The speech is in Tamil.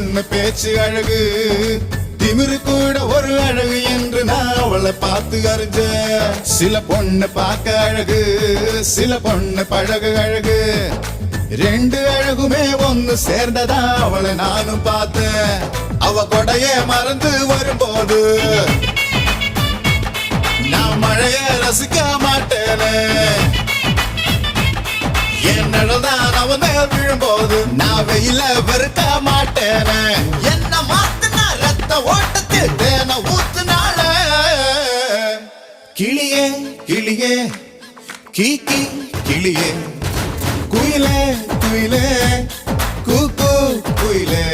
பொண்ணு பேச்சு அழகு திமிரு கூட ஒரு அழகு என்று நான் அவளை பார்த்து அறிஞ்ச. சில பொண்ணு பார்க்க அழகு, சில பொண்ணு பழகு அழகு, ரெண்டு அழகுமே ஒன்னு சேர்ந்ததா அவளை நானும் பார்த்தேன். அவ கொடைய மறந்து வரும்போது நான் மழைய ரசிக்க மாட்டேனே. என் நிழல்தான் அவன் மேல் விழும்போது நான் வெயில வெறுக்க மாட்டேனே. என்ன மாத்தினா ரத்த ஓட்டத்தில் தேன ஊத்துனால. கிளியே கிளியே கீக்கி கிளியே, குயிலே குயிலே கூக்கு குயிலே.